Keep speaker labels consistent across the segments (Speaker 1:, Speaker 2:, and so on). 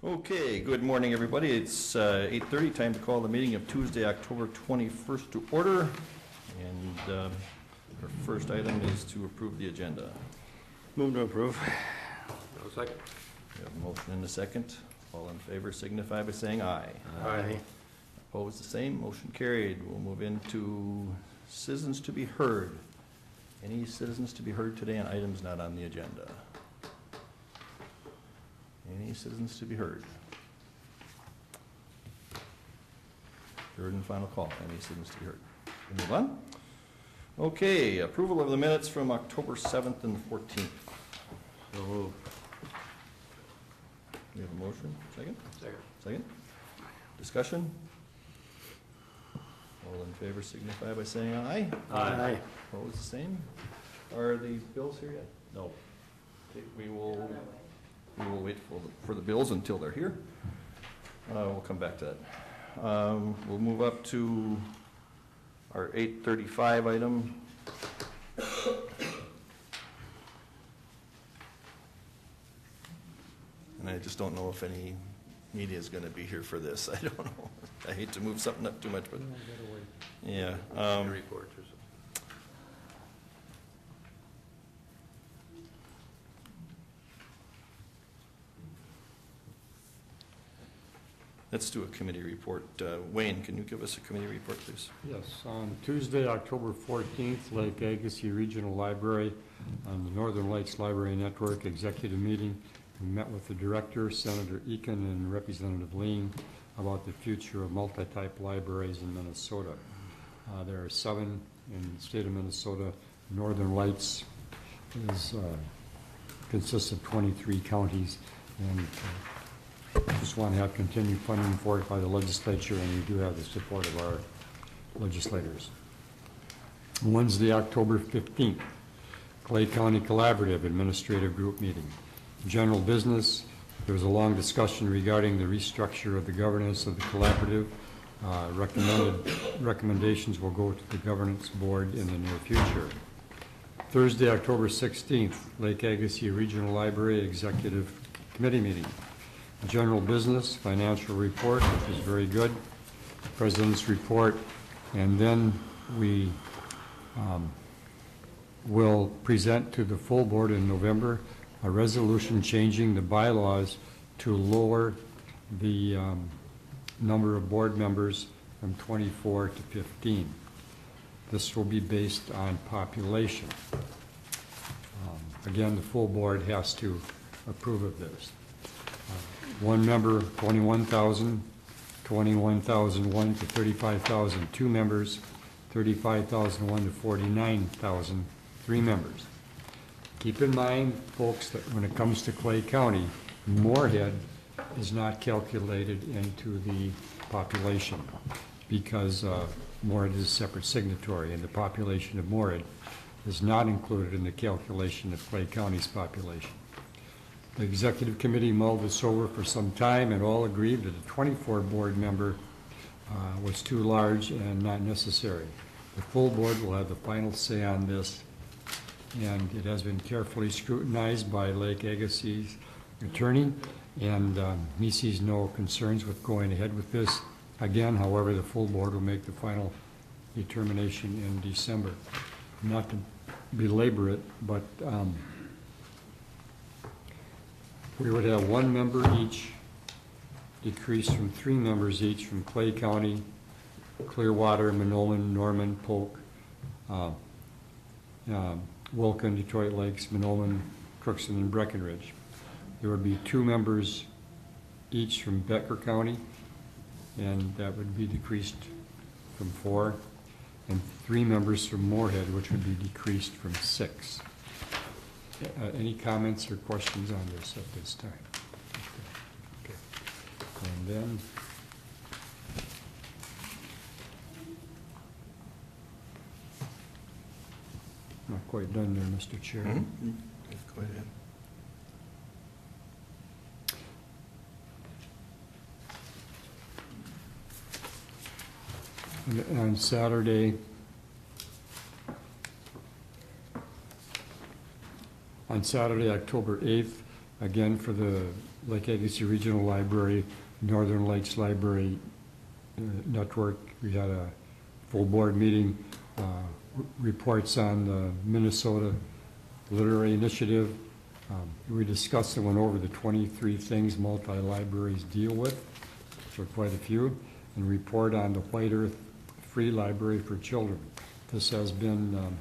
Speaker 1: Okay, good morning, everybody. It's 8:30, time to call the meeting of Tuesday, October 21st to order. And our first item is to approve the agenda.
Speaker 2: Move to approve.
Speaker 3: No second.
Speaker 1: We have a motion and a second. All in favor signify by saying aye.
Speaker 2: Aye.
Speaker 1: Opposed, the same. Motion carried. We'll move into citizens to be heard. Any citizens to be heard today on items not on the agenda? Any citizens to be heard? Third and final call. Any citizens to be heard? We move on. Okay, approval of the minutes from October 7th and 14th.
Speaker 3: So moved.
Speaker 1: We have a motion. Second?
Speaker 3: Second.
Speaker 1: Second. Discussion? All in favor signify by saying aye.
Speaker 2: Aye.
Speaker 1: Opposed, the same. Are the bills here yet?
Speaker 3: No.
Speaker 1: Okay, we will wait for the bills until they're here. We'll come back to that. We'll move up to our 8:35 item. And I just don't know if any media is going to be here for this. I don't know. I hate to move something up too much, but yeah.
Speaker 3: Reports or something.
Speaker 1: Let's do a committee report. Wayne, can you give us a committee report, please?
Speaker 4: Yes, on Tuesday, October 14th, Lake Agassiz Regional Library on the Northern Lights Library Network executive meeting. We met with the director, Senator Eakin, and Representative Lean about the future of multi-type libraries in Minnesota. There are 7 in the state of Minnesota. Northern Lights consists of 23 counties, and just want to have continued funding for it by the legislature, and we do have the support of our legislators. Wednesday, October 15th, Clay County Collaborative Administrative Group meeting. General business, there was a long discussion regarding the restructure of the governance of the collaborative. Recommendations will go to the governance board in the near future. Thursday, October 16th, Lake Agassiz Regional Library Executive Committee meeting. General business, financial report, which is very good, President's report, and then we will present to the full board in November a resolution changing the bylaws to lower the number of board members from 24 to 15. This will be based on population. Again, the full board has to approve of this. One member, 21,000, 21,001 to 35,000, 2 members, 35,001 to 49,000, 3 members. Keep in mind, folks, that when it comes to Clay County, Moorhead is not calculated into the population because Moorhead is a separate signatory, and the population of Moorhead is not included in the calculation of Clay County's population. The executive committee mulled this over for some time and all agreed that a 24 board member was too large and not necessary. The full board will have the final say on this, and it has been carefully scrutinized by Lake Agassiz's attorney, and he sees no concerns with going ahead with this. Again, however, the full board will make the final determination in December. Not to belabor it, but we would have 1 member each, decreased from 3 members each from Clay County, Clearwater, Mahnomen, Norman, Polk, Wilkin, Detroit Lakes, Mahnomen, Crookston, and Breckenridge. There would be 2 members each from Becker County, and that would be decreased from 4, and 3 members from Moorhead, which would be decreased from 6. Any comments or questions on this at this time? Okay. And then not quite done there, Mr. Chair.
Speaker 1: Mm-hmm. Go ahead.
Speaker 4: And on Saturday, October 8th, again for the Lake Agassiz Regional Library, Northern Lights Library Network. We had a full board meeting, reports on the Minnesota Literary Initiative. We discussed and went over the 23 things multi-libraries deal with, which are quite a few, and report on the White Earth Free Library for Children. This has been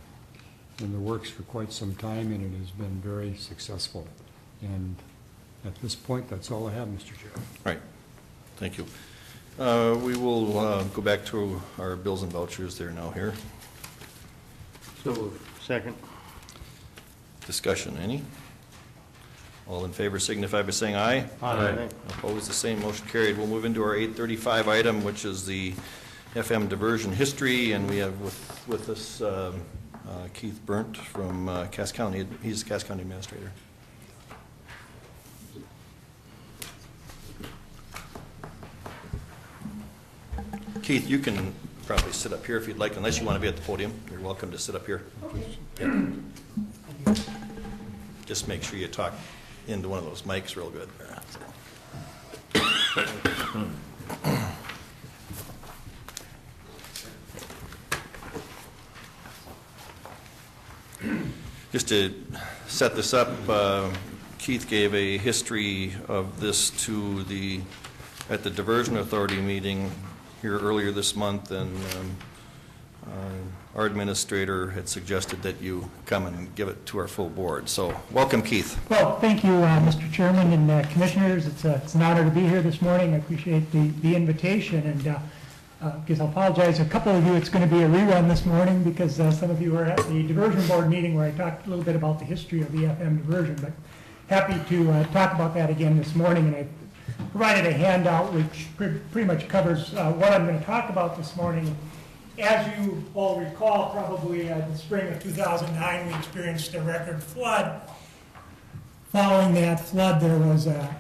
Speaker 4: in the works for quite some time, and it has been very successful. And at this point, that's all I have, Mr. Chair.
Speaker 1: Right, thank you. We will go back to our bills and vouchers. They're now here.
Speaker 3: So moved.
Speaker 2: Second.
Speaker 1: Discussion, any? All in favor signify by saying aye.
Speaker 3: Aye.
Speaker 1: Opposed, the same, motion carried. We'll move into our 8:35 item, which is the FM diversion history, and we have with us Keith Burnt from Cass County. He's the Cass County Administrator. Keith, you can probably sit up here if you'd like, unless you want to be at the podium. You're welcome to sit up here. Yeah. Just make sure you talk into one of those mics real good. Just to set this up, Keith gave a history of this at the Diversion Authority meeting here earlier this month, and our administrator had suggested that you come and give it to our full board. So welcome, Keith.
Speaker 5: Well, thank you, Mr. Chairman and Commissioners. It's an honor to be here this morning. I appreciate the invitation, and because I'll apologize, a couple of you, it's going to be a rerun this morning because some of you were at the diversion board meeting where I talked a little bit about the history of the FM diversion, but happy to talk about that again this morning. And I provided a handout which pretty much covers what I'm going to talk about this morning. As you all recall, probably in the spring of 2009, we experienced a record flood. Following that flood, there was a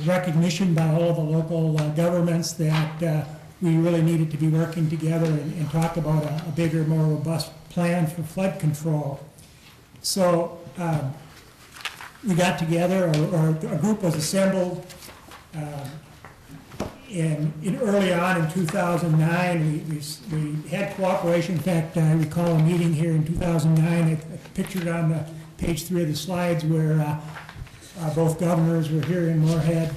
Speaker 5: recognition by all the local governments that we really needed to be working together and talk about a bigger, more robust plan for flood control. So we got together, or a group was assembled. Early on in 2009, we had cooperation. In fact, I recall a meeting here in 2009, I pictured on page 3 of the slides, where both governors were here in Moorhead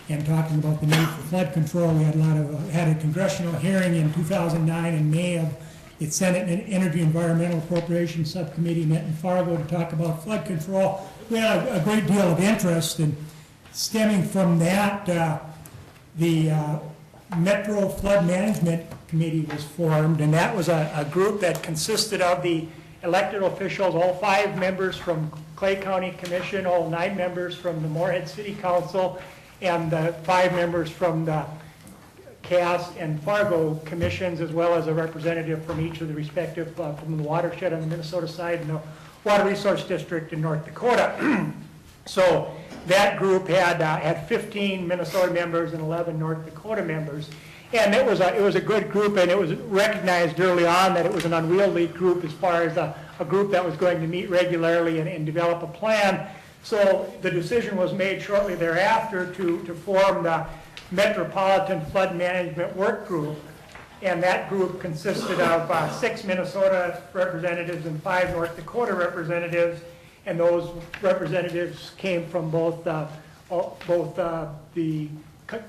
Speaker 5: and talking about the need for flood control. We had a congressional hearing in 2009 in May of the Senate Energy Environmental Appropriations Subcommittee met in Fargo to talk about flood control. We had a great deal of interest, and stemming from that, the Metro Flood Management Committee was formed, and that was a group that consisted of the elected officials, all 5 members from Clay County Commission, all 9 members from the Moorhead City Council, and the 5 members from the Cass and Fargo commissions, as well as a representative from each of the respective, from the watershed on the Minnesota side and the Water Resource District in North Dakota. So that group had 15 Minnesota members and 11 North Dakota members. And it was a good group, and it was recognized early on that it was an unwieldy group as far as a group that was going to meet regularly and develop a plan. So the decision was made shortly thereafter to form the Metropolitan Flood Management Work Group. And that group consisted of 6 Minnesota representatives and 5 North Dakota representatives. And those representatives came from both the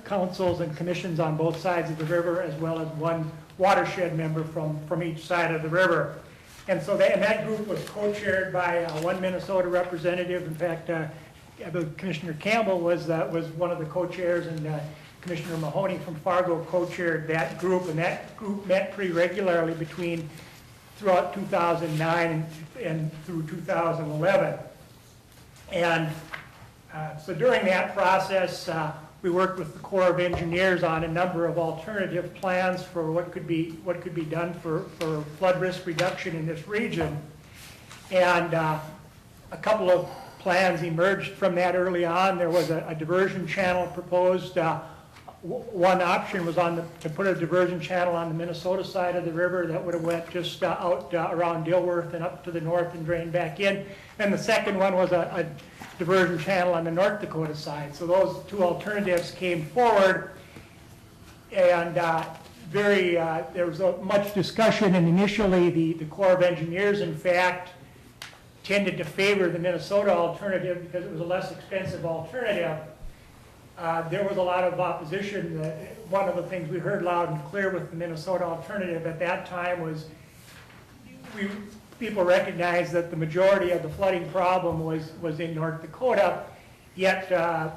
Speaker 5: councils and commissions on both sides of the river, as well as 1 watershed member from each side of the river. And so that group was co-chaired by 1 Minnesota representative. In fact, Commissioner Campbell was one of the co-chairs, and Commissioner Mahoney from Fargo co-chaired that group. And that group met pretty regularly throughout 2009 and through 2011. And so during that process, we worked with the Corps of Engineers on a number of alternative plans for what could be done for flood risk reduction in this region. And a couple of plans emerged from that early on. There was a diversion channel proposed One option was to put a diversion channel on the Minnesota side of the river that would have went just out around Dilworth and up to the north and drained back in. And the second one was a diversion channel on the North Dakota side. So those two alternatives came forward, and there was much discussion, and initially the Corps of Engineers, in fact, tended to favor the Minnesota alternative because it was a less expensive alternative. There was a lot of opposition. One of the things we heard loud and clear with the Minnesota alternative at that time was people recognized that the majority of the flooding problem was in North Dakota, yet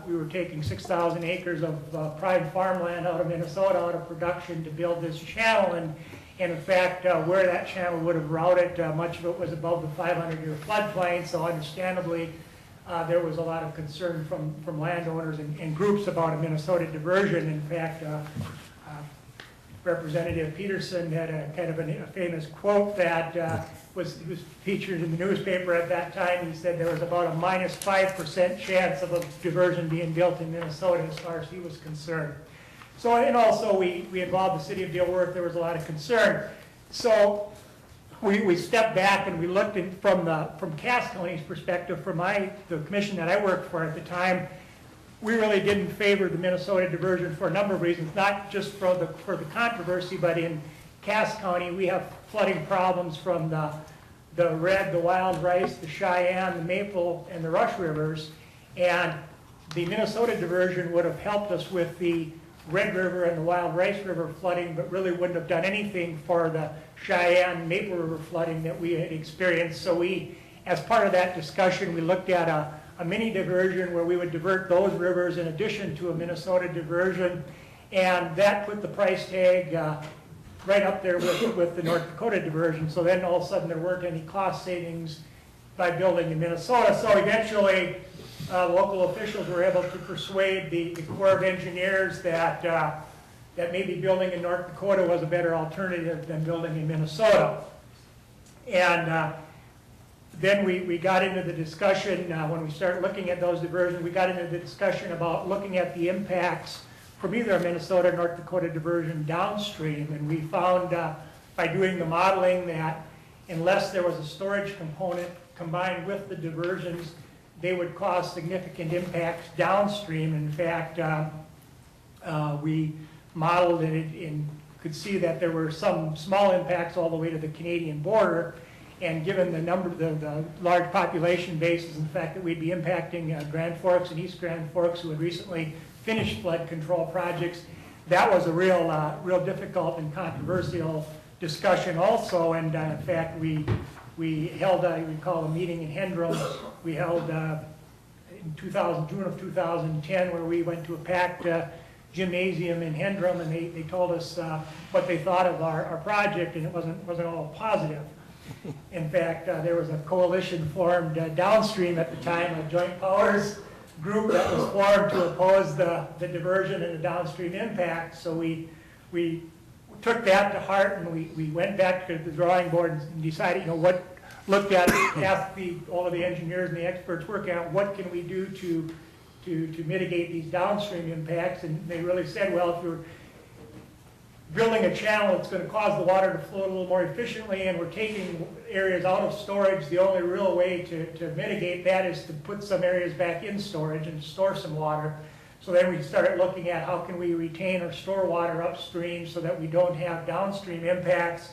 Speaker 5: we were taking 6,000 acres of prime farmland out of Minnesota out of production to build this channel, and in fact, where that channel would have routed, much of it was above the 500-year floodplain, so understandably, there was a lot of concern from landowners and groups about a Minnesota diversion. In fact, Representative Peterson had a kind of a famous quote that was featured in the newspaper at that time. He said there was about a -5% chance of a diversion being built in Minnesota as far as he was concerned. So, and also we involved the city of Dilworth. There was a lot of concern. So we stepped back and we looked from Cass County's perspective, from the commission that I worked for at the time. We really didn't favor the Minnesota diversion for a number of reasons, not just for the controversy, but in Cass County we have flooding problems from the Red, the Wild Rice, the Cheyenne, the Maple, and the Rush rivers, and the Minnesota diversion would have helped us with the Red River and the Wild Rice River flooding, but really wouldn't have done anything for the Cheyenne Maple River flooding that we had experienced. So we, as part of that discussion, we looked at a mini diversion where we would divert those rivers in addition to a Minnesota diversion, and that put the price tag right up there with the North Dakota diversion. So then all of a sudden there weren't any cost savings by building in Minnesota. So eventually local officials were able to persuade the Corps of Engineers that maybe building in North Dakota was a better alternative than building in Minnesota. And then we got into the discussion, when we started looking at those diversions, we got into the discussion about looking at the impacts from either a Minnesota or North Dakota diversion downstream. And we found by doing the modeling that unless there was a storage component combined with the diversions, they would cause significant impacts downstream. In fact, we modeled it and could see that there were some small impacts all the way to the Canadian border. And given the large population bases and the fact that we'd be impacting Grand Forks and East Grand Forks, who had recently finished flood control projects, that was a real difficult and controversial discussion also. And in fact, we held a meeting in Hendrum. We held in June of 2010, where we went to a packed gymnasium in Hendrum, and they told us what they thought of our project, and it wasn't all positive. In fact, there was a coalition formed downstream at the time, a joint powers group that was formed to oppose the diversion and the downstream impact. So we took that to heart, and we went back to the drawing board and decided, asked all of the engineers and the experts working out what can we do to mitigate these downstream impacts. And they really said, well, if you're building a channel that's going to cause the water to flow a little more efficiently, and we're taking areas out of storage, the only real way to mitigate that is to put some areas back in storage and store some water. So then we started looking at how can we retain or store water upstream so that we don't have downstream impacts.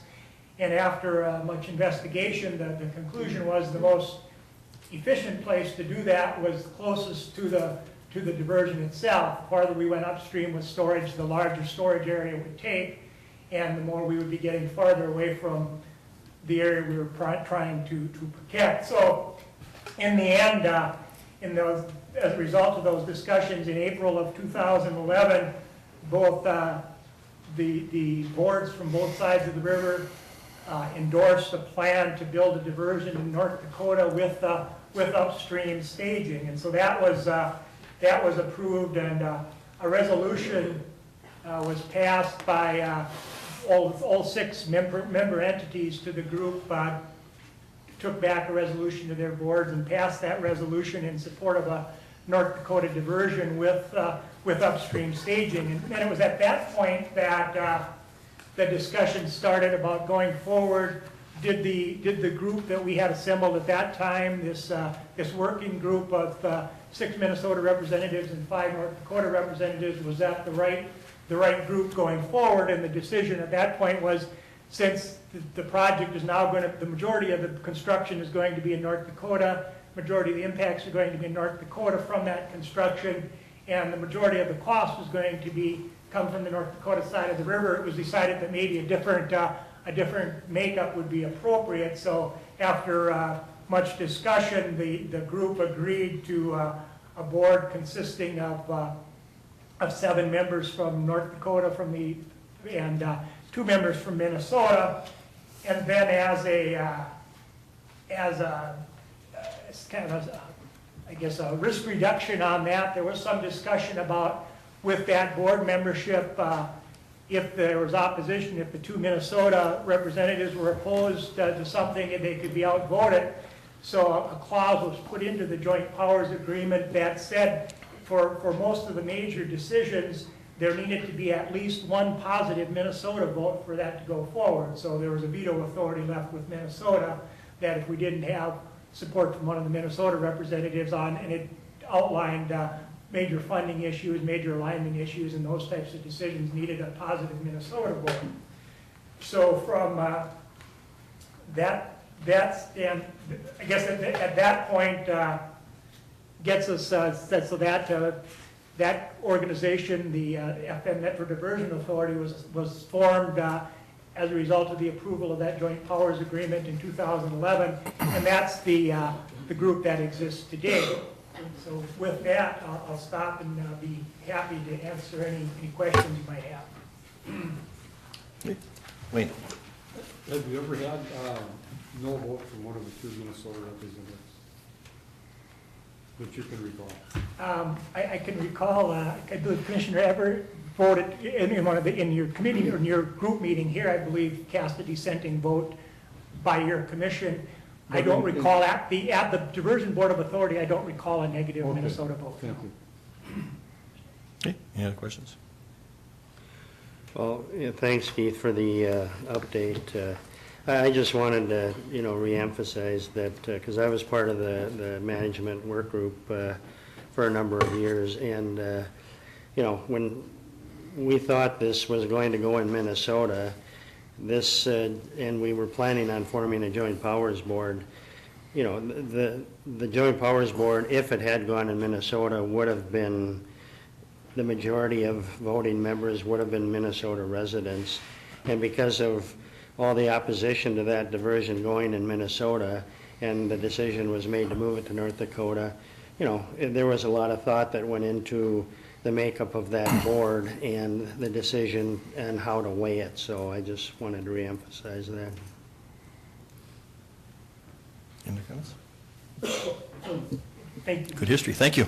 Speaker 5: And after much investigation, the conclusion was the most efficient place to do that was closest to the diversion itself. The farther we went upstream with storage, the larger storage area would take, and the more we would be getting farther away from the area we were trying to protect. So in the end, as a result of those discussions in April of 2011, both the boards from both sides of the river endorsed a plan to build a diversion in North Dakota with upstream staging. And so that was approved, and a resolution was passed by all 6 member entities to the group, took back a resolution to their boards and passed that resolution in support of a North Dakota diversion with upstream staging. And it was at that point that the discussion started about going forward. Did the group that we had assembled at that time, this working group of 6 Minnesota representatives and 5 North Dakota representatives, was that the right group going forward? And the decision at that point was, since the project is now going to, the majority of the construction is going to be in North Dakota, majority of the impacts are going to be in North Dakota from that construction, and the majority of the cost is going to come from the North Dakota side of the river, it was decided that maybe a different makeup would be appropriate. So after much discussion, the group agreed to a board consisting of 7 members from North Dakota and 2 members from Minnesota. And then as kind of a risk reduction on that, there was some discussion about, with that board membership, if there was opposition, if the 2 Minnesota representatives were opposed to something, and they could be outvoted. So a clause was put into the joint powers agreement that said for most of the major decisions, there needed to be at least 1 positive Minnesota vote for that to go forward. So there was a veto authority left with Minnesota, that if we didn't have support from one of the Minnesota representatives on, and it outlined major funding issues, major alignment issues, and those types of decisions needed a positive Minnesota vote. So from and I guess at that point gets us so that organization, the FM Metro Diversion Authority, was formed as a result of the approval of that joint powers agreement in 2011, and that's the group that exists today. So with that, I'll stop and be happy to answer any questions you might have.
Speaker 1: Wayne?
Speaker 4: Have you ever had no vote from one of the 2 Minnesota representatives that you can recall?
Speaker 5: I can recall, I believe Commissioner Everett voted in your committee, or in your group meeting here, I believe, cast a dissenting vote by your commission. I don't recall at the Diversion Board of Authority, I don't recall a negative Minnesota vote.
Speaker 4: Thank you.
Speaker 1: Okay, any other questions?
Speaker 2: Well, yeah, thanks, Keith, for the update. I just wanted to, reemphasize that, because I was part of the management work group for a number of years, and, when we thought this was going to go in Minnesota, and we were planning on forming a joint powers board, the joint powers board, if it had gone in Minnesota, would have been, the majority of voting members would have been Minnesota residents. And because of all the opposition to that diversion going in Minnesota, and the decision was made to move it to North Dakota, there was a lot of thought that went into the makeup of that board and the decision and how to weigh it. So I just wanted to reemphasize that.
Speaker 1: Any comments?
Speaker 5: Thank you.
Speaker 1: Good history, thank you.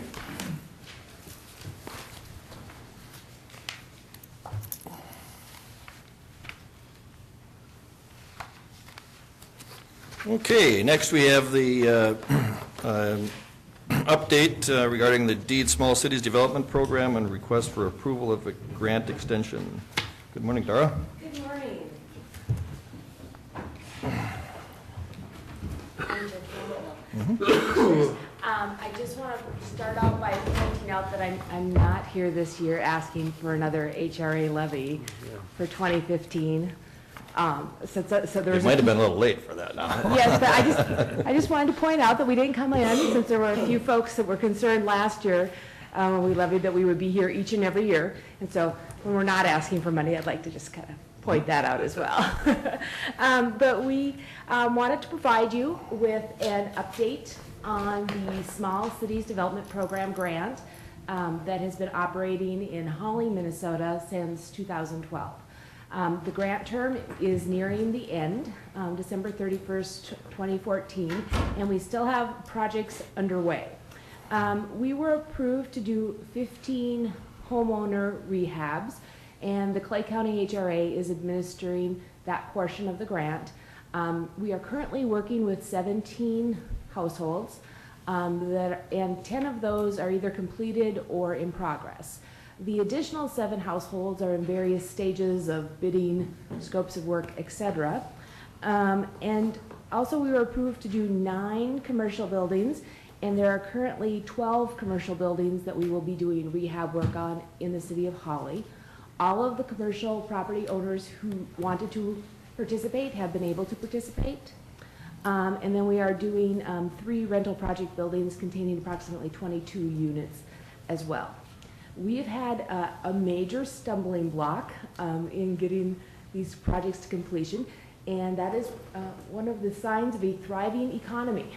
Speaker 1: Okay, next we have the update regarding the Deed Small Cities Development Program and request for approval of a grant extension. Good morning, Dara.
Speaker 6: Good morning. I just want to start out by pointing out that I'm not here this year asking for another HRA levy for 2015. So there was
Speaker 1: It might have been a little late for that now.
Speaker 6: Yes, but I just wanted to point out that we didn't come in, since there were a few folks that were concerned last year when we levied that we would be here each and every year. And so when we're not asking for money, I'd like to just kind of point that out as well. But we wanted to provide you with an update on the Small Cities Development Program grant that has been operating in Holly, Minnesota since 2012. The grant term is nearing the end, December 31st, 2014, and we still have projects underway. We were approved to do 15 homeowner rehabs, and the Clay County HRA is administering that portion of the grant. We are currently working with 17 households. and 10 of those are either completed or in progress. The additional 7 households are in various stages of bidding, scopes of work, etc. And also we were approved to do 9 commercial buildings, and there are currently 12 commercial buildings that we will be doing rehab work on in the city of Holly. All of the commercial property owners who wanted to participate have been able to participate. And then we are doing 3 rental project buildings containing approximately 22 units as well. We have had a major stumbling block in getting these projects to completion, and that is one of the signs of a thriving economy.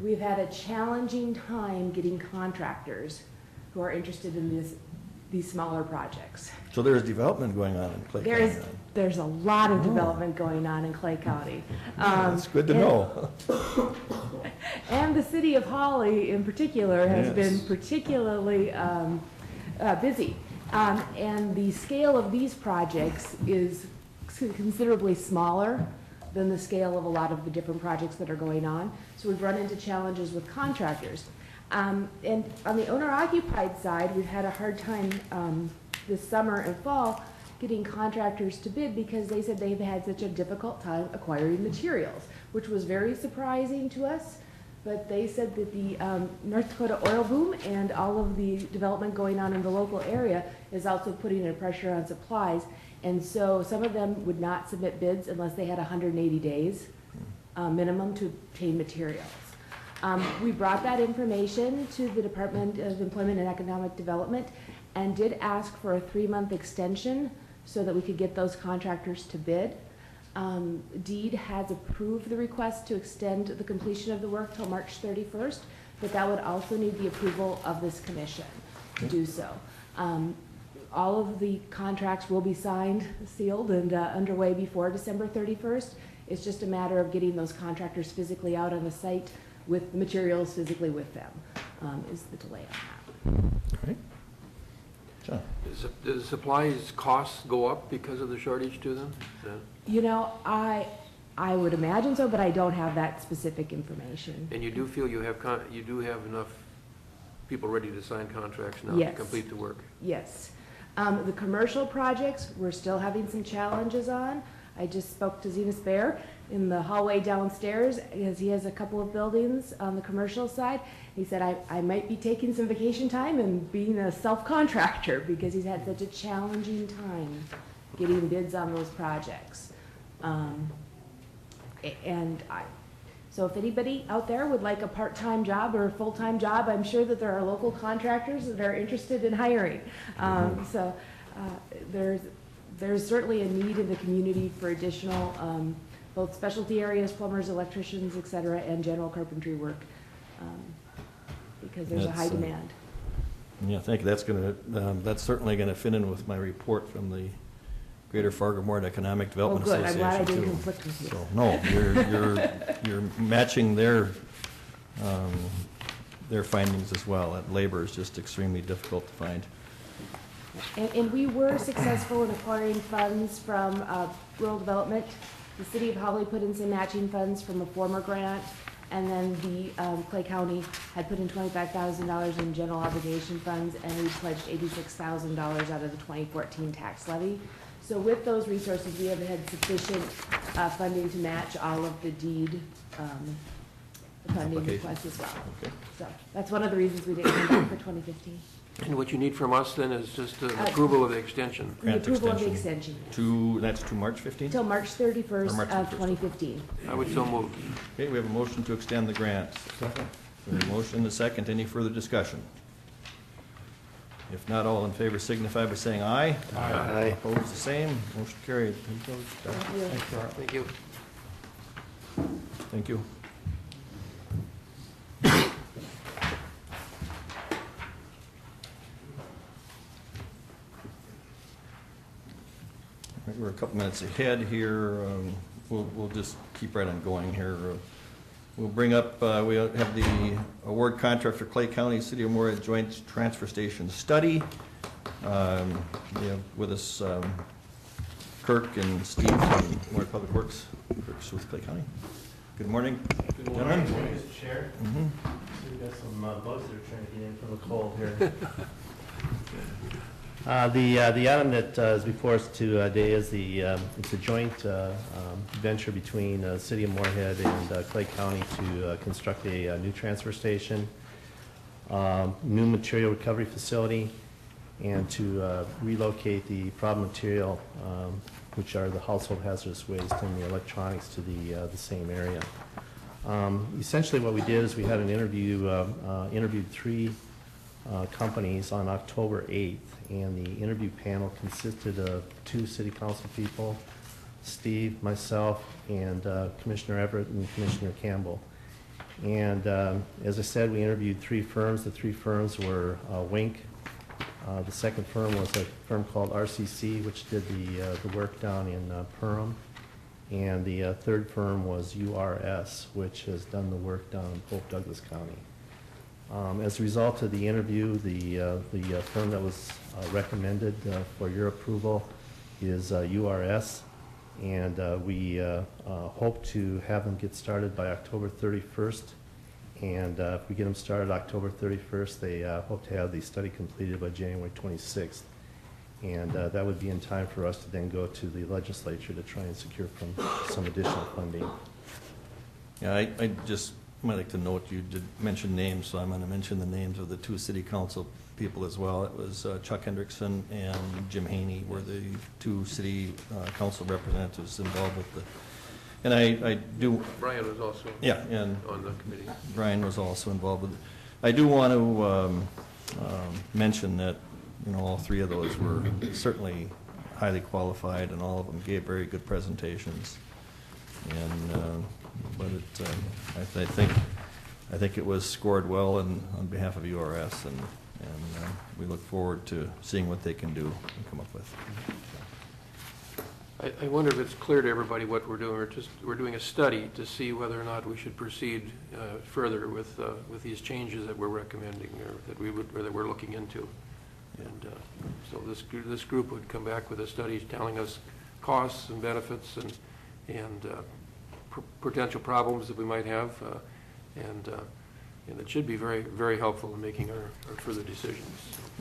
Speaker 6: We've had a challenging time getting contractors who are interested in these smaller projects.
Speaker 1: So there's development going on in Clay County.
Speaker 6: There's a lot of development going on in Clay County.
Speaker 1: That's good to know.
Speaker 6: And the city of Holly in particular has been particularly busy. And the scale of these projects is considerably smaller than the scale of a lot of the different projects that are going on. So we've run into challenges with contractors. And on the owner-occupied side, we've had a hard time this summer and fall getting contractors to bid because they said they've had such a difficult time acquiring materials, which was very surprising to us. But they said that the North Dakota oil boom and all of the development going on in the local area is also putting a pressure on supplies. And so some of them would not submit bids unless they had 180 days minimum to obtain materials. We brought that information to the Department of Employment and Economic Development and did ask for a 3-month extension so that we could get those contractors to bid. DEED has approved the request to extend the completion of the work till March 31st, but that would also need the approval of this commission to do so. All of the contracts will be signed, sealed, and underway before December 31st. It's just a matter of getting those contractors physically out on the site with the materials physically with them, is the delay on that.
Speaker 1: All right. John?
Speaker 3: Does the supplies costs go up because of the shortage to them?
Speaker 6: You know, I would imagine so, but I don't have that specific information.
Speaker 3: And you do feel you do have enough people ready to sign contracts now to
Speaker 6: Yes.
Speaker 3: complete the work?
Speaker 6: Yes. The commercial projects, we're still having some challenges on. I just spoke to Zenas Bear in the hallway downstairs, because he has a couple of buildings on the commercial side. He said, I might be taking some vacation time and being a self-contractor, because he's had such a challenging time getting bids on those projects. So if anybody out there would like a part-time job or a full-time job, I'm sure that there are local contractors that are interested in hiring. There's certainly a need in the community for additional both specialty areas, plumbers, electricians, et cetera, and general carpentry work, because there's a high demand.
Speaker 1: Yeah, thank you. That's certainly gonna fit in with my report from the Greater Fargo-Moorhead Economic Development
Speaker 6: Oh, good. I'm glad I
Speaker 1: Association,
Speaker 6: didn't
Speaker 1: too.
Speaker 6: conflict with you.
Speaker 1: So, no, you're matching their findings as well. That labor is just extremely difficult to find.
Speaker 6: And we were successful in acquiring funds from rural development. The city of Holly put in some matching funds from a former grant, and then the Clay County had put in $25,000 in general obligation funds, and we pledged $86,000 out of the 2014 tax levy. So with those resources, we have had sufficient funding to match all of the deed funding
Speaker 1: Application.
Speaker 6: requests as well.
Speaker 1: Okay.
Speaker 6: So that's one of the reasons we didn't come back for 2015.
Speaker 3: And what you need from us then is just approval of the extension.
Speaker 6: The
Speaker 1: Grant
Speaker 6: approval of the
Speaker 1: extension.
Speaker 6: extension.
Speaker 1: That's to March 15th?
Speaker 6: Until March 31st
Speaker 1: Or March
Speaker 6: of
Speaker 1: 31st.
Speaker 6: 2015.
Speaker 3: I would so move.
Speaker 1: Okay, we have a motion to extend the grant. Second. We have a motion and a second. Any further discussion? If not, all in favor signify by saying aye.
Speaker 2: Aye.
Speaker 1: Opposed, the same. Motion carried.
Speaker 3: Thank you.
Speaker 1: Thank you. All right, we're a couple minutes ahead here. We'll just keep right on going here. We'll bring up, we have the award contract for Clay County, City of Moorhead Joint Transfer Station Study. We have with us Kirk and Steve from Moorhead Public Works with Clay County. Good morning.
Speaker 7: Good morning, Mr. Chair.
Speaker 1: Mhm.
Speaker 7: City Got some bugs that are trying to get in from the cold here. The item that is before us today is it's a joint venture between the City of Moorhead and Clay County to construct a new transfer station, new material recovery facility, and to relocate the problem material, which are the household hazardous waste and the electronics, to the same area. Essentially what we did is we had an interviewed three companies on October 8th, and the interview panel consisted of 2 city council people, Steve, myself, and Commissioner Everett and Commissioner Campbell. And as I said, we interviewed 3 firms. The 3 firms were Wink. The second firm was a firm called RCC, which did the work down in Perham. And the third firm was URS, which has done the work down in Pope Douglas County. As a result of the interview, the firm that was recommended for your approval is URS, and we hope to have them get started by October 31st. And if we get them started October 31st, they hope to have the study completed by January 26th. And that would be in time for us to then go to the legislature to try and secure some additional funding.
Speaker 1: Yeah, I just might like to note, you did mention names, so I'm going to mention the names of the 2 city council people as well. It was Chuck Hendrickson and Jim Haney were the 2 city council representatives involved with the, and I do.
Speaker 3: Brian was also
Speaker 1: and
Speaker 3: on the committee.
Speaker 1: Brian was also involved with it. I do want to mention that, you know, all 3 of those were certainly highly qualified, and all of them gave very good presentations. And but it, I think it was scored well on behalf of URS, and we look forward to seeing what they can do and come up with.
Speaker 3: I wonder if it's clear to everybody what we're doing. We're doing a study to see whether or not we should proceed further with these changes that we're recommending, or that we're looking into. And so this group would come back with a study telling us costs and benefits and potential problems that we might have, and it should be very, very helpful in making our further decisions.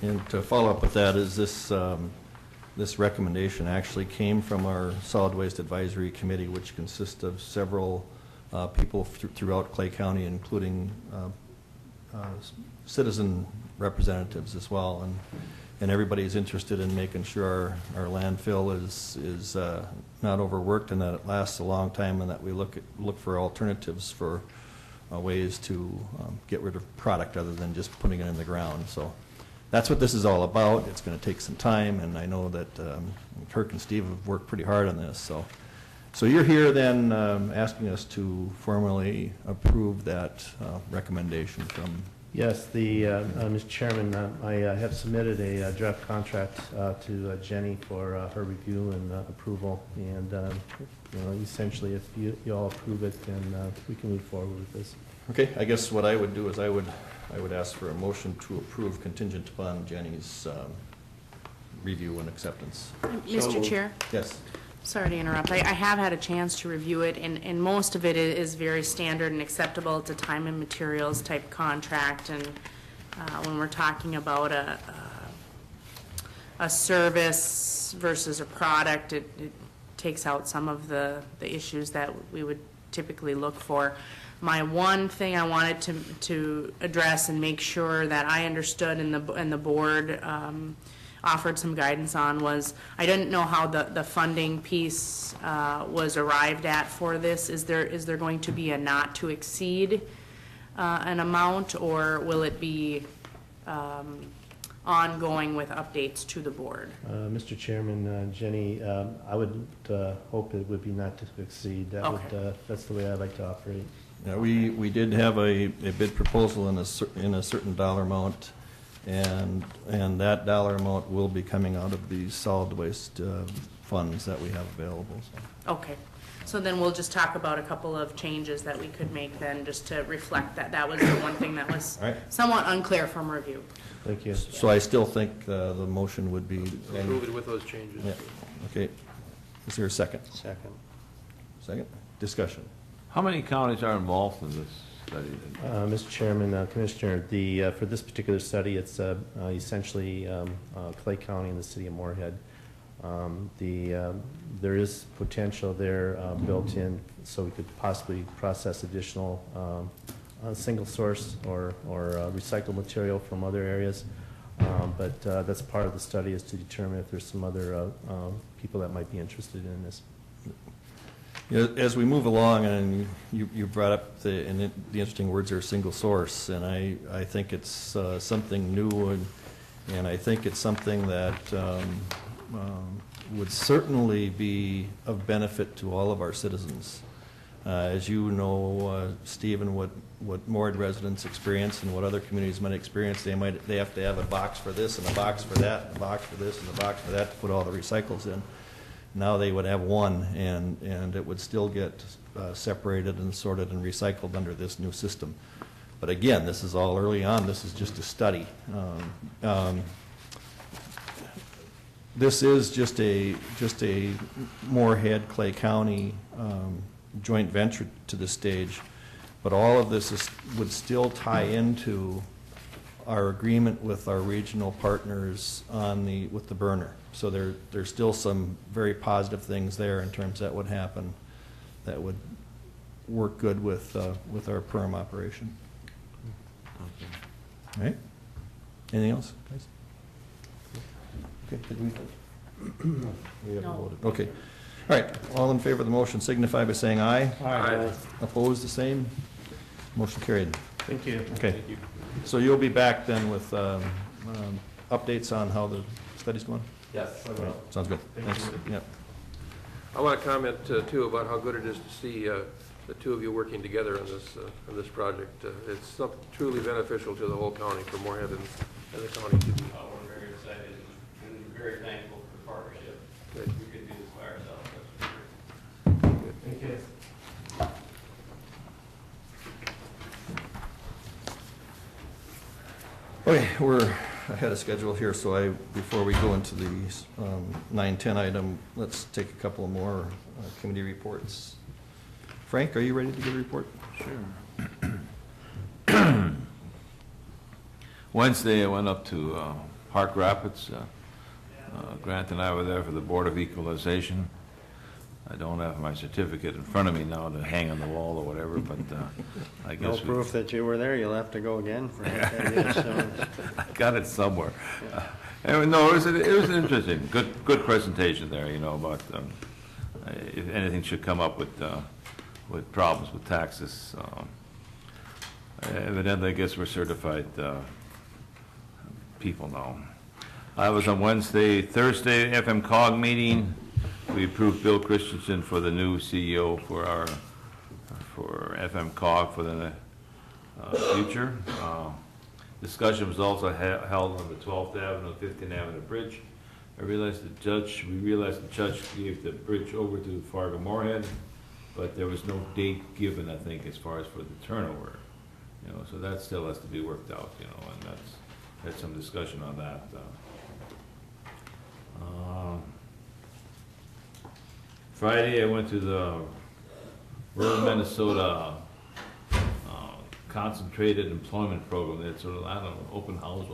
Speaker 1: And to follow up with that, is this recommendation actually came from our Solid Waste Advisory Committee, which consists of several people throughout Clay County, including citizen representatives as well, and everybody's interested in making sure our landfill is not overworked, and that it lasts a long time, and that we look for alternatives for ways to get rid of product other than just putting it in the ground. So that's what this is all about. It's going to take some time, and I know that Kirk and Steve have worked pretty hard on this. So you're here then asking us to formally approve that recommendation from.
Speaker 7: Yes, Mr. Chairman, I have submitted a draft contract to Jenny for her review and approval, and you know, essentially, if you all approve it, then we can move forward with this.
Speaker 1: Okay, I guess what I would do is I would ask for a motion to approve contingent upon Jenny's review and acceptance.
Speaker 8: Mr. Chair?
Speaker 1: Yes.
Speaker 8: Sorry to interrupt. I have had a chance to review it, and most of it is very standard and acceptable. It's a time and materials type contract, and when we're talking about a service versus a product, it takes out some of the issues that we would typically look for. My one thing I wanted to address and make sure that I understood and the board offered some guidance on was, I didn't know how the funding piece was arrived at for this. Is there going to be a not to exceed an amount, or will it be ongoing with updates to the board?
Speaker 7: Mr. Chairman, Jenny, I would hope it would be not to exceed. That's the way I'd like to operate.
Speaker 1: Yeah, we did have a bid proposal in a certain dollar amount, and that dollar amount will be coming out of the solid waste funds that we have available. So.
Speaker 8: Okay. So then we'll just talk about a couple of changes that we could make then, just to reflect that. That was the one thing that was somewhat unclear from review.
Speaker 7: Thank you.
Speaker 1: So I still think the motion would be.
Speaker 3: Approve it with those changes.
Speaker 1: Yeah. Okay. Is there a second?
Speaker 2: Second.
Speaker 1: Second. Discussion.
Speaker 9: How many counties are involved in this study?
Speaker 7: Mr. Chairman, Commissioner, for this particular study, it's essentially Clay County and the city of Moorhead. There is potential there built in, so we could possibly process additional single source or recycled material from other areas. But that's part of the study, is to determine if there's some other people that might be interested in this.
Speaker 1: Yeah, as we move along, and you brought up the interesting words are single source, and I think it's something new, and I think it's something that would certainly be of benefit to all of our citizens. As you know, Stephen, what Moorhead residents experience and what other communities might experience, they have to have a box for this and a box for that, and a box for this and a box for that to put all the recycles in. Now they would have one, and it would still get separated and sorted and recycled under this new system. But again, this is all early on. This is just a study. This is just a Moorhead, Clay County joint venture to this stage, but all of this would still tie into our agreement with our regional partners with the burner. So there's still some very positive things there in terms that would happen, that would work good with our perm operation.
Speaker 9: Okay.
Speaker 1: All right? Anything else, guys? Okay, did we? We haven't
Speaker 8: No.
Speaker 1: voted. Okay. All right, all in favor of the motion signify by saying aye.
Speaker 3: Aye.
Speaker 1: Opposed, the same. Motion carried.
Speaker 7: Thank you.
Speaker 1: Okay. So you'll be back then with updates on how the study's going?
Speaker 7: Yes, I
Speaker 1: All right, sounds good. Thanks. Yep.
Speaker 3: I want to comment too about how good it is to see the two of you working together on this project. It's truly beneficial to the whole county, for Moorhead and the county to be.
Speaker 10: We're very excited and very thankful for the partnership.
Speaker 3: Good.
Speaker 10: We could do this by ourselves. That's for sure.
Speaker 7: Thank you.
Speaker 1: Okay, we're ahead of schedule here, so before we go into the 9:10 item, let's take a couple more committee reports. Frank, are you ready to give a report?
Speaker 9: Sure. Wednesday, I went up to Park Rapids. Grant and I were there for the Board of Equalization. I don't have my certificate in front of me now to hang on the wall or whatever, but I
Speaker 2: No
Speaker 9: guess
Speaker 2: proof that you were there, you'll have to go again for it. So,
Speaker 9: I got it somewhere. Anyway, no, it was an interesting, good presentation there, you know, about if anything should come up with problems with taxes. Evidently, I guess we're certified people now. I was on Thursday, FM COG meeting. We approved Bill Christensen for the new CEO for FM COG for the future. Discussion was also held on the 12th Avenue, 15th Avenue Bridge. We realized the judge gave the bridge over to Fargo Moorhead, but there was no date given, I think, as far as for the turnover. You know, so that still has to be worked out, you know, and had some discussion on that. Friday, I went to the rural Minnesota concentrated employment program. They had sort of, I don't know, open house,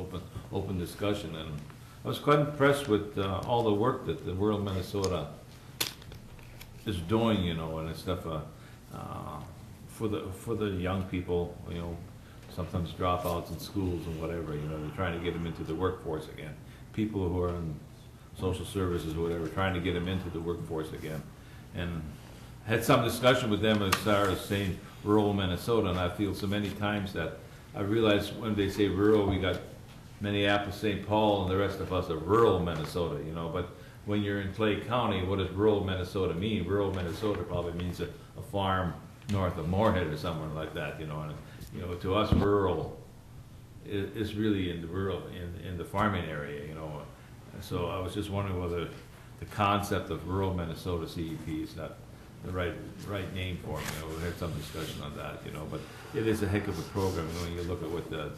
Speaker 9: open discussion, and I was quite impressed with all the work that the rural Minnesota is doing, you know, and it's stuff for the young people, you know, sometimes dropouts in schools and whatever, you know, they're trying to get them into the workforce again. People who are in social services or whatever, trying to get them into the workforce again. And had some discussion with them as far as saying rural Minnesota, and I feel so many times that I realize when they say rural, we got Minneapolis, St. Paul, and the rest of us are rural Minnesota, you know, but when you're in Clay County, what does rural Minnesota mean? Rural Minnesota probably means a farm north of Moorhead or somewhere like that, you know, and, you know, to us, rural is really in the rural, in the farming area, you know. So I was just wondering whether the concept of rural Minnesota CEP is not the right name for it. You know, we had some discussion on that, you know, but it is a heck of a program when you look at what their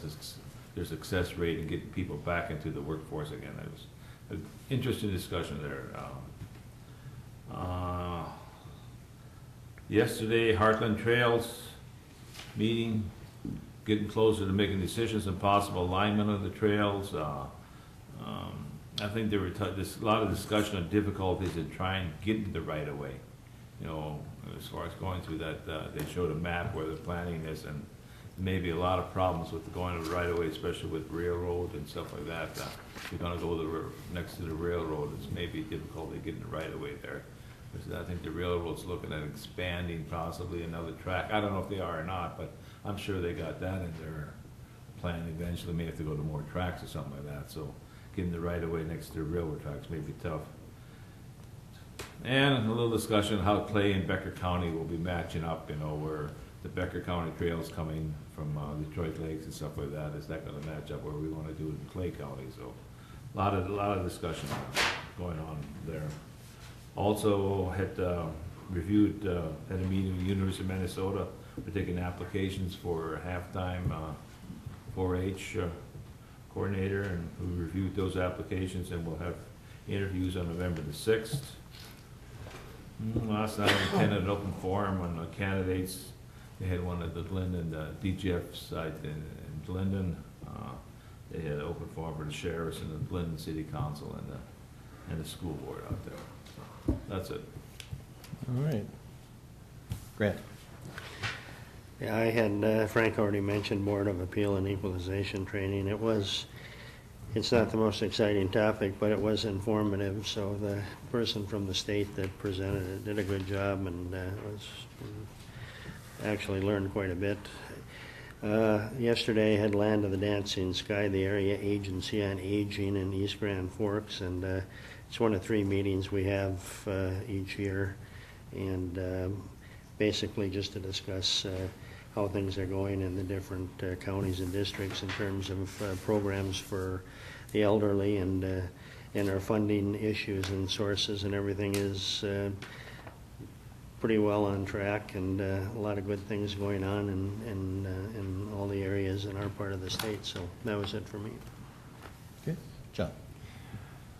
Speaker 9: success rate and getting people back into the workforce again. It was an interesting discussion there. Yesterday, Heartland Trails meeting, getting closer to making decisions and possible alignment of the trails. I think there were there's a lot of discussion on difficulties in trying to get into the right of way. You know, as far as going through that, they showed a map where the planning is, and maybe a lot of problems with going to the right of way, especially with railroad and stuff like that. If you're gonna go next to the railroad, it's maybe difficult to get in the right of way there. Because I think the railroad's looking at expanding possibly another track. I don't know if they are or not, but I'm sure they got that in their plan. Eventually may have to go to more tracks or something like that. So getting the right of way next to the railroad tracks may be tough. And a little discussion how Clay and Becker County will be matching up, you know, where the Becker County trail's coming from Detroit Lakes and stuff like that. Is that gonna match up where we wanna do it in Clay County? So a lot of discussion going on there. Also had reviewed, had a meeting with the University of Minnesota. We're taking applications for halftime 4-H coordinator, and we reviewed those applications, and we'll have interviews on November the 6th. Last night we attended an open forum on the candidates. They had one at the Glendon, DGF site in Glendon. They had an open forum for the sheriffs and the Glendon City Council and the school board out there. So that's it.
Speaker 1: All right. Grant?
Speaker 2: Yeah, I had, Frank already mentioned Board of Appeal and Equalization training. It's not the most exciting topic, but it was informative, so the person from the state that presented it did a good job, and actually learned quite a bit. Yesterday I had Land of the Dancing Sky, the Area Agency on Aging in East Grand Forks, and it's one of 3 meetings we have each year, and basically just to discuss how things are going in the different counties and districts in terms of programs for the elderly, and our funding issues and sources and everything is pretty well on track, and a lot of good things going on in all the areas in our part of the state. So that was it for me.
Speaker 1: Okay. John?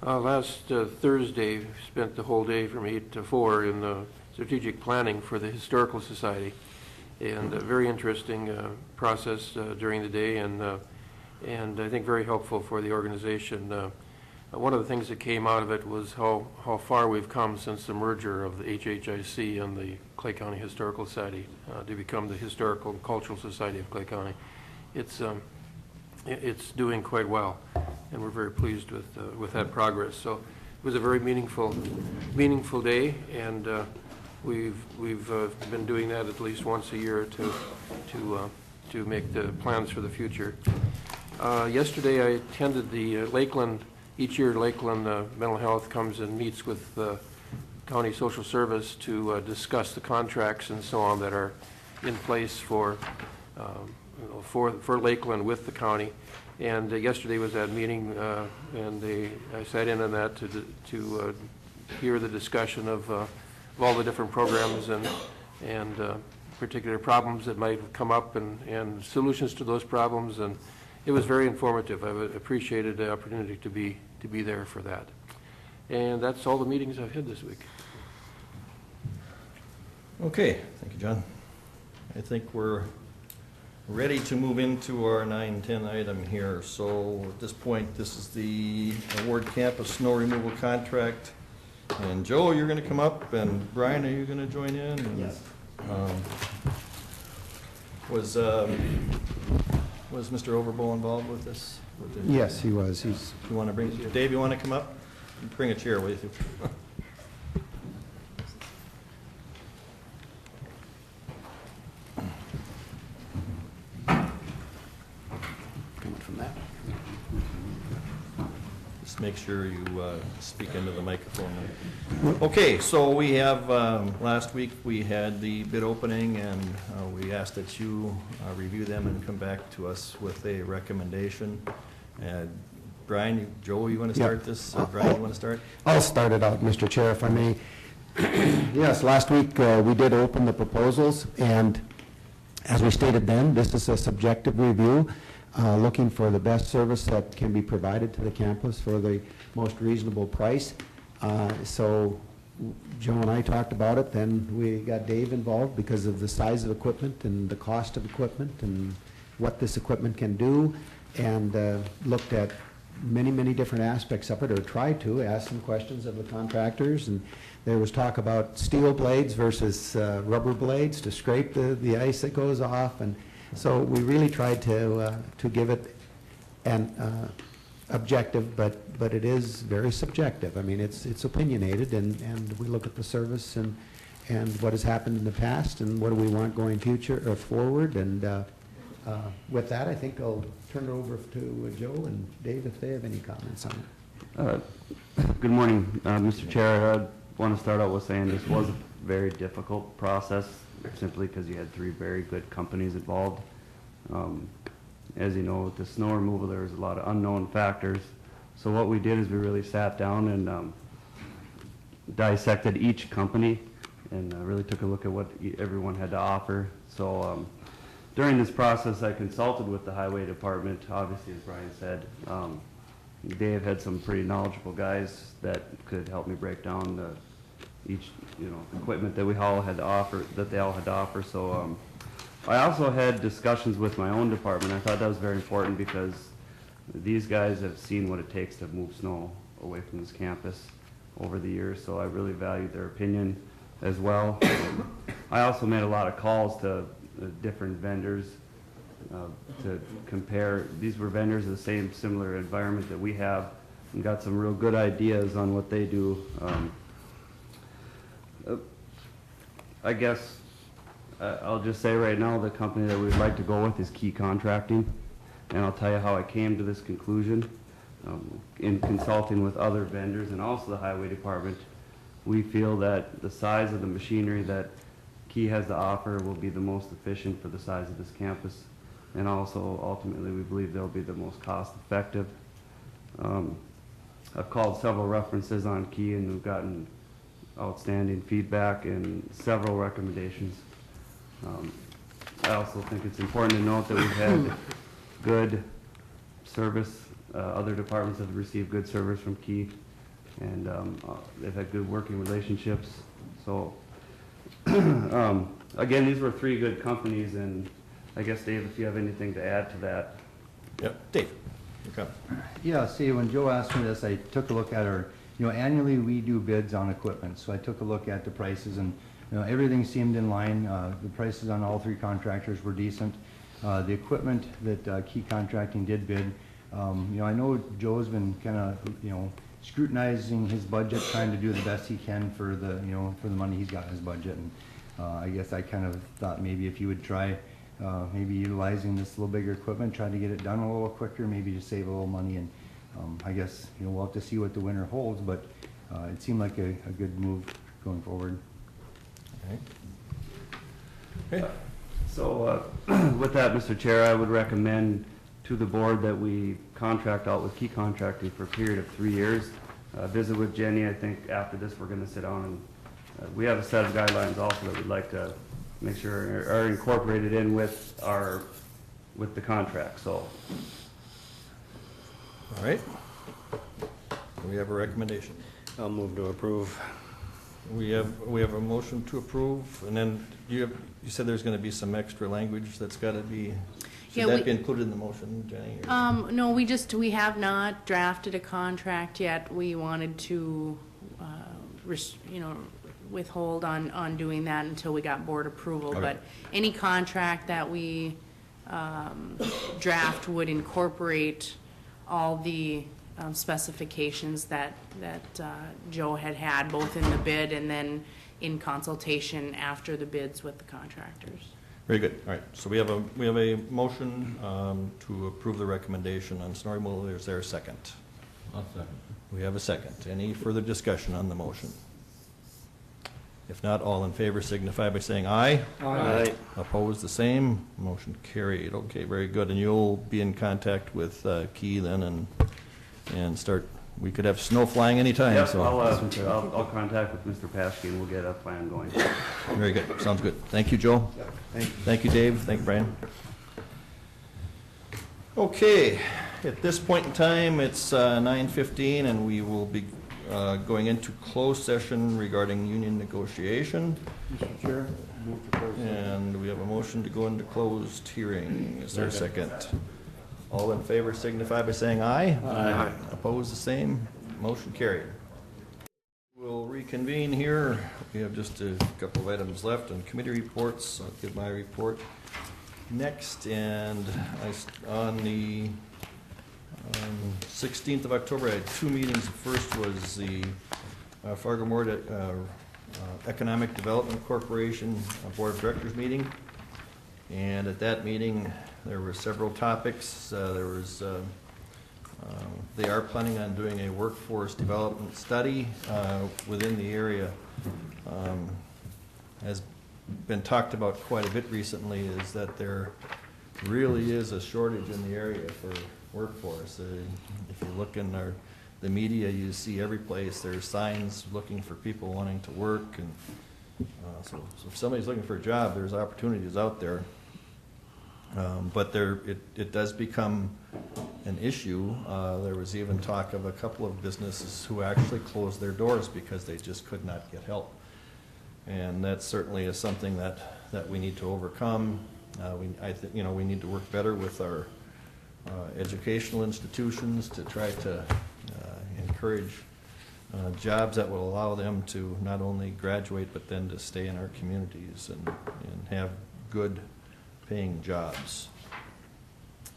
Speaker 3: Last Thursday, spent the whole day from 8 to 4 in the strategic planning for the Historical Society, and a very interesting process during the day, and I think very helpful for the organization. One of the things that came out of it was how far we've come since the merger of the HHIC and the Clay County Historical Society to become the Historical and Cultural Society of Clay County. It's doing quite well, and we're very pleased with that progress. So it was a very meaningful day, and we've been doing that at least once a year to make the plans for the future. Yesterday I attended the Lakeland. Each year Lakeland Mental Health comes and meets with County Social Service to discuss the contracts and so on that are in place for Lakeland with the county. And yesterday was that meeting, and I sat in on that to hear the discussion of all the different programs and particular problems that might come up, and solutions to those problems. And it was very informative. I appreciated the opportunity to be there for that. And that's all the meetings I've had this week.
Speaker 1: Okay, thank you, John. I think we're ready to move into our 9-10 item here. So at this point, this is the Award Campus Snow Removal Contract. And Joe, you're going to come up, and Brian, are you going to join in? And,
Speaker 2: Yes.
Speaker 1: Was Mr. Overbo involved with this?
Speaker 4: Yes, he was.
Speaker 1: You want to bring, Dave, you want to come up? Bring a chair with you.
Speaker 2: Coming from that.
Speaker 1: Just make sure you speak into the microphone. Okay, so we have, last week we had the bid opening, and we asked that you review them and come back to us with a recommendation. And Brian, Joe, you want to start this? Brian, you want to start?
Speaker 11: I'll start it out, Mr. Chair, if I may. Yes, last week we did open the proposals, and as we stated then, this is a subjective review, looking for the best service that can be provided to the campus for the most reasonable price. So Joe and I talked about it, then we got Dave involved because of the size of equipment and the cost of equipment and what this equipment can do, and looked at many, many different aspects of it, or tried to, ask some questions of the contractors, and there was talk about steel blades versus rubber blades to scrape the ice that goes off, and so we really tried to give it an objective, but it is very subjective. I mean, it's opinionated, and we look at the service and what has happened in the past, and what do we want going future or forward, and with that, I think I'll turn it over to Joe and Dave if they have any comments on it.
Speaker 12: Good morning, Mr. Chair. I want to start out with saying this was a very difficult process, simply because you had 3 very good companies involved. As you know, with the snow removal, there was a lot of unknown factors. So what we did is we really sat down and dissected each company and really took a look at what everyone had to offer. So during this process, I consulted with the highway department. Obviously, as Brian said, Dave had some pretty knowledgeable guys that could help me break down each equipment that we all had to offer, that they all had to offer. So I also had discussions with my own department. I thought that was very important because these guys have seen what it takes to move snow away from this campus over the years, so I really valued their opinion as well. I also made a lot of calls to different vendors to compare. These were vendors of the same similar environment that we have, and got some real good ideas on what they do. I guess I'll just say right now the company that we'd like to go with is Key Contracting, and I'll tell you how I came to this conclusion. In consulting with other vendors and also the highway department, we feel that the size of the machinery that Key has to offer will be the most efficient for the size of this campus, and also ultimately we believe they'll be the most cost effective. I've called several references on Key and we've gotten outstanding feedback and several recommendations. I also think it's important to note that we've had good service. Other departments have received good service from Key, and they've had good working relationships. So again, these were 3 good companies, and I guess, Dave, if you have anything to add to that.
Speaker 1: Yep, Dave. Okay.
Speaker 13: Yeah, see, when Joe asked me this, I took a look at our, annually we do bids on equipment, so I took a look at the prices, and everything seemed in line. The prices on all 3 contractors were decent. The equipment that Key Contracting did bid, I know Joe's been kind of, scrutinizing his budget, trying to do the best he can for the, for the money he's got in his budget. And I guess I kind of thought maybe if you would try maybe utilizing this little bigger equipment, try to get it done a little quicker, maybe to save a little money. And I guess, we'll have to see what the winter holds, but it seemed like a good move going forward.
Speaker 1: Okay.
Speaker 12: So with that, Mr. Chair, I would recommend to the board that we contract out with Key Contracting for a period of 3 years. Visit with Jenny. I think after this we're going to sit down and we have a set of guidelines also that we'd like to make sure are incorporated in with the contract. So,
Speaker 1: All right. We have a recommendation.
Speaker 2: I'll move to approve.
Speaker 1: We have a motion to approve, and then you said there's going to be some extra language that's got to be, should that be included in the motion, Jenny? or-
Speaker 8: No, we have not drafted a contract yet. We wanted to, withhold on doing that until we got board approval.
Speaker 1: Okay.
Speaker 8: But any contract that we draft would incorporate all the specifications that Joe had both in the bid and then in consultation after the bids with the contractors.
Speaker 1: Very good. All right. So we have a motion to approve the recommendation on snow removal. Is there a second?
Speaker 9: I'll second.
Speaker 1: We have a second. Any further discussion on the motion? If not, all in favor signify by saying aye.
Speaker 2: Aye.
Speaker 1: Opposed, the same. Motion carried. Okay, very good. And you'll be in contact with Key then and start, we could have snow flying anytime.
Speaker 12: Yep,
Speaker 1: So
Speaker 12: I'll contact with Mr. Paskey and we'll get a plan going.
Speaker 1: very good. Sounds good. Thank you, Joe. Thank you, Dave. Thank you, Brian. Okay, at this point in time, it's 9:15, and we will be going into closed session regarding union negotiation.
Speaker 2: Mr. Chair, move to close session.
Speaker 1: And we have a motion to go into closed hearing. Is there a second? All in favor signify by saying aye.
Speaker 3: Aye.
Speaker 1: Opposed, the same. Motion carried. We'll reconvene here. We have just a couple of items left on committee reports. I'll give my report next. And on the 16th of October, I had two meetings. The first was the Fargo-Moorhead Economic Development Corporation Board of Directors meeting. And at that meeting, there were several topics. They are planning on doing a workforce development study within the area. Has been talked about quite a bit recently is that there really is a shortage in the area for workforce. If you look in the media, you see every place there's signs looking for people wanting to work, and so if somebody's looking for a job, there's opportunities out there. But it does become an issue. There was even talk of a couple of businesses who actually closed their doors because they just could not get help. And that certainly is something that we need to overcome. We need to work better with our educational institutions to try to encourage jobs that will allow them to not only graduate but then to stay in our communities and have good paying jobs.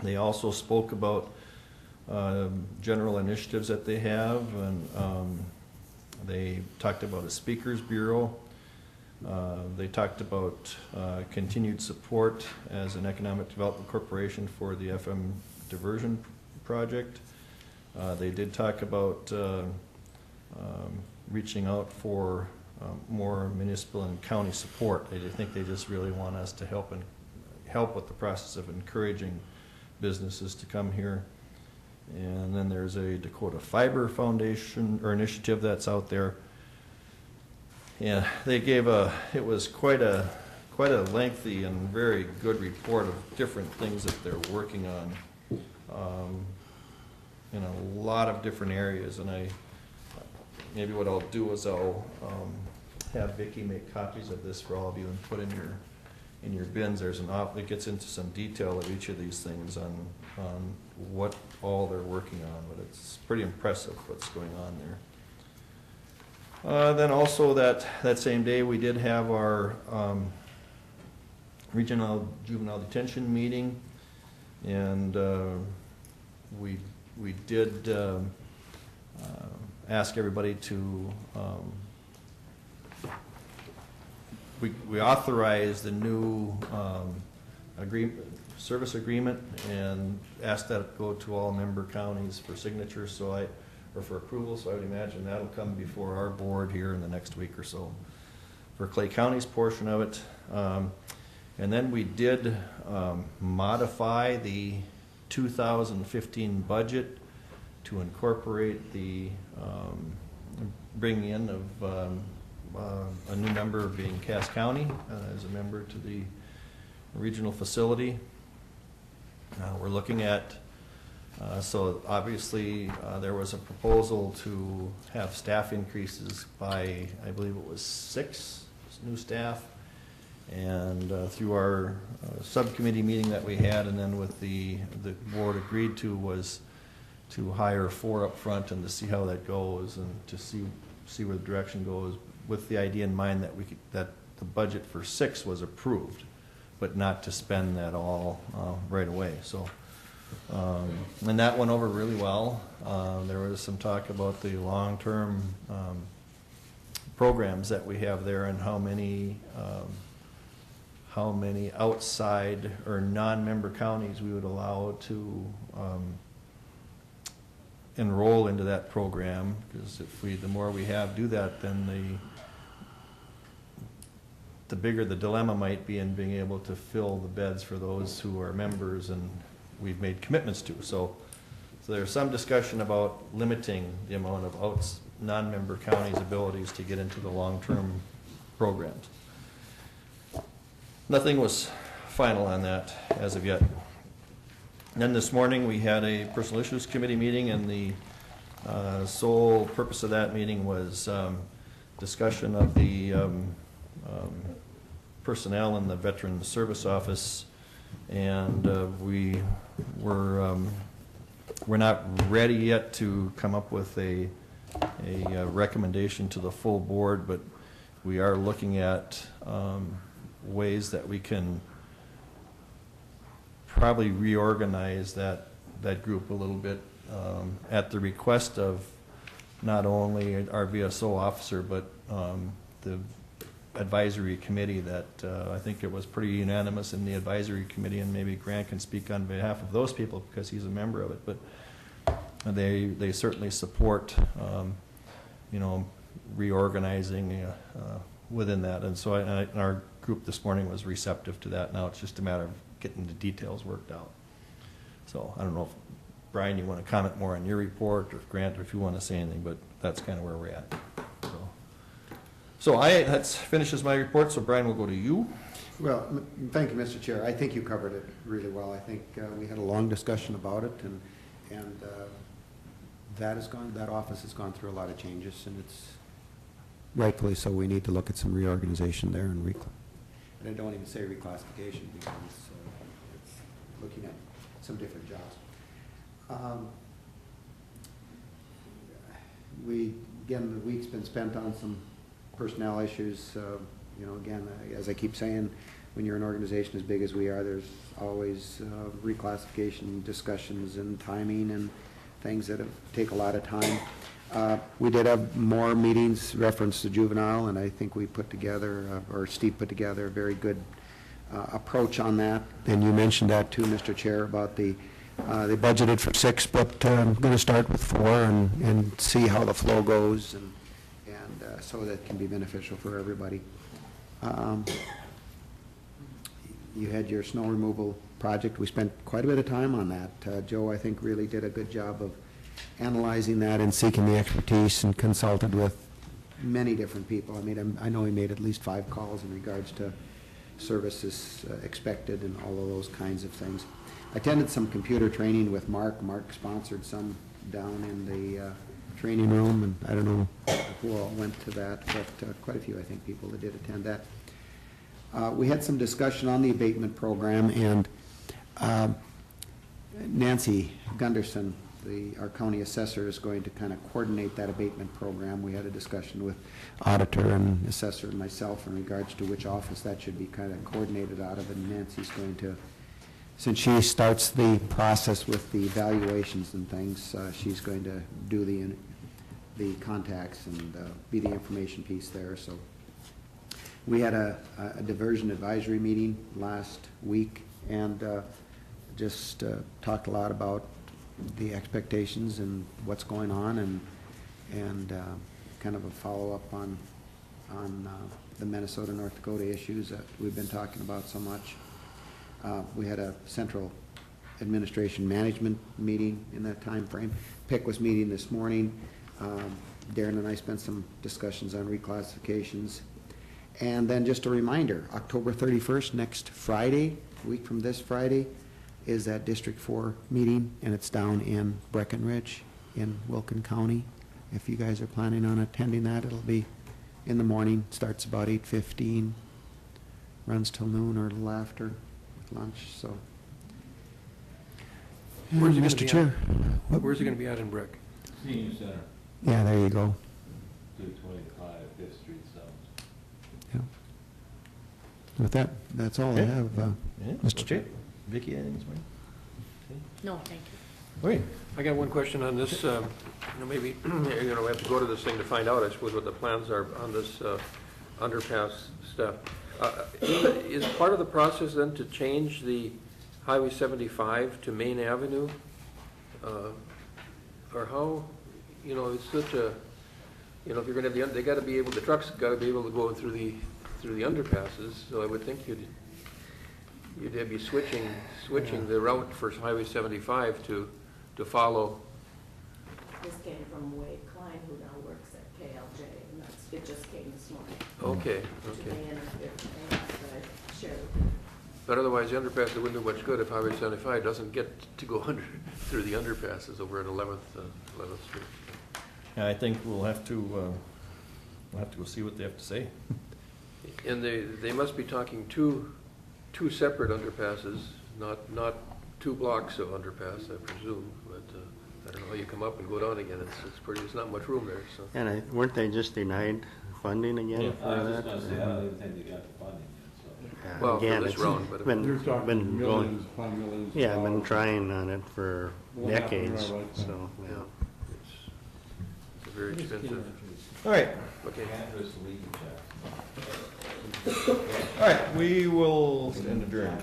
Speaker 1: They also spoke about general initiatives that they have, and they talked about a speakers bureau. They talked about continued support as an economic development corporation for the FM diversion project. They did talk about reaching out for more municipal and county support. I think they just really want us to help with the process of encouraging businesses to come here. And then there's a Dakota Fiber Foundation or initiative that's out there. Yeah, they gave it was quite a lengthy and very good report of different things that they're working on in a lot of different areas. And maybe what I'll do is I'll have Vicki make copies of this for all of you and put in your bins. There's it gets into some detail of each of these things on what all they're working on, but it's pretty impressive what's going on there. Then also that same day we did have our regional juvenile detention meeting, and we did ask everybody to we authorized the new service agreement and asked that it go to all member counties for signature, or for approval. So I would imagine that'll come before our board here in the next week or so for Clay County's portion of it. And then we did modify the 2015 budget to incorporate the bringing in of a new member being Cass County as a member to the regional facility. We're looking at, so obviously there was a proposal to have staff increases by, I believe it was 6 new staff. And through our subcommittee meeting that we had, and then with the board agreed to, was to hire 4 up front and to see how that goes and to see where the direction goes, with the idea in mind that the budget for 6 was approved, but not to spend that all right away. So, and that went over really well. There was some talk about the long-term programs that we have there and how many outside or non-member counties we would allow to enroll into that program, because the more we do that, then the bigger the dilemma might be in being able to fill the beds for those who are members and we've made commitments to. So there's some discussion about limiting the amount of non-member counties' abilities to get into the long-term programs. Nothing was final on that as of yet. And then this morning we had a personal issues committee meeting, and the Sole purpose of that meeting was discussion of the personnel in the Veteran Service Office, and we're not ready yet to come up with a recommendation to the full board, but we are looking at ways that we can probably reorganize that group a little bit at the request of not only our VSO officer, but the advisory committee that I think it was pretty unanimous in the advisory committee, and maybe Grant can speak on behalf of those people because he's a member of it, but they certainly support reorganizing within that, and so and our group this morning was receptive to that. Now it's just a matter of getting the details worked out. So I don't know if Brian, you want to comment more on your report, or Grant, or if you want to say anything, but that's kind of where we're at. So that finishes my report, so Brian, we'll go to you.
Speaker 11: Well, thank you, Mr. Chair. I think you covered it really well. I think we had a long discussion about it, and that office has gone through a lot of changes, and it's rightfully so. We need to look at some reorganization there and I don't even say reclassification because it's looking at some different jobs. Again, the week's been spent on some personnel issues. Again, as I keep saying, when you're an organization as big as we are, there's always reclassification discussions and timing and things that take a lot of time. We did have more meetings reference to juvenile, and I think we put together, or Steve put together, a very good approach on that. And you mentioned that too, Mr. Chair, about they budgeted for 6, but I'm going to start with 4 and see how the flow goes, and so that can be beneficial for everybody. You had your snow removal project. We spent quite a bit of time on that. Joe, I think, really did a good job of analyzing that and seeking the expertise, and consulted with many different people. I know he made at least 5 calls in regards to services expected and all of those kinds of things. I attended some computer training with Mark. Mark sponsored some down in the training room, and I don't know who all went to that, but quite a few, I think, people that did attend that. We had some discussion on the abatement program, and Nancy Gunderson, our county assessor, is going to kind of coordinate that abatement program. We had a discussion with auditor and assessor and myself in regards to which office that should be kind of coordinated out of, and Nancy's going to, since she starts the process with the evaluations and things, she's going to do the contacts and be the information piece there. So we had a diversion advisory meeting last week, and just talked a lot about the expectations and what's going on, and kind of a follow-up on the Minnesota, North Dakota issues that we've been talking about so much. We had a central administration management meeting in that time frame. PIC was meeting this morning. Darren and I spent some discussions on reclassifications. And then just a reminder, October 31st, next Friday, a week from this Friday, is that District 4 meeting, and it's down in Breckenridge in Wilkin County. If you guys are planning on attending that, it'll be in the morning, starts about 8:15, runs till noon or a little after with lunch, so.
Speaker 3: Where's it gonna
Speaker 11: Mr.
Speaker 3: be
Speaker 11: Chair.
Speaker 3: Where's it going to be at in Breck?
Speaker 9: Senior Center,
Speaker 11: Yeah, there you go.
Speaker 9: 225 5th Street South.
Speaker 11: Yeah. With that, that's all I
Speaker 1: Okay.
Speaker 11: have,
Speaker 1: Yeah,
Speaker 11: Mr.
Speaker 1: okay.
Speaker 11: Chair.
Speaker 1: Vicki, anything this morning?
Speaker 8: No, thank you.
Speaker 1: Okay.
Speaker 3: I got one question on this, maybe, we have to go to this thing to find out, I suppose, what the plans are on this underpass stuff. Is part of the process then to change the Highway 75 to Main Avenue? Or how, it's such a, if you're gonna have they gotta be able, the trucks gotta be able to go through the underpasses, so I would think you'd be switching the route for Highway 75 to follow.
Speaker 6: This came from Wade Klein, who now works at KLJ, and it just came this morning.
Speaker 3: Okay. But otherwise, the underpass, it wouldn't do much good if Highway 75 doesn't get to go through the underpasses over at 11th Street.
Speaker 1: I think we'll have to go see what they have to say.
Speaker 3: And they must be talking two separate underpasses, not two blocks of underpass, I presume, but I don't know how you come up and go down again. It's not much room there, so.
Speaker 2: And weren't they just denied funding again for
Speaker 9: I was just
Speaker 2: that?
Speaker 9: gonna say, I don't even think they got the funding yet, so.
Speaker 2: Yeah,
Speaker 3: Well, for
Speaker 2: again,
Speaker 3: this
Speaker 2: it's
Speaker 3: round, but-
Speaker 2: been-
Speaker 4: They're talking
Speaker 2: been going-
Speaker 4: millions upon millions. of
Speaker 2: Yeah, I've been
Speaker 4: dollars.
Speaker 2: trying on it for
Speaker 4: Won't happen in our
Speaker 2: decades,
Speaker 4: lifetime.
Speaker 2: so, yeah.
Speaker 3: It's very expensive.
Speaker 1: All right,
Speaker 3: Okay.
Speaker 9: Can't just leave the check.
Speaker 1: all right, we will stand adjourned.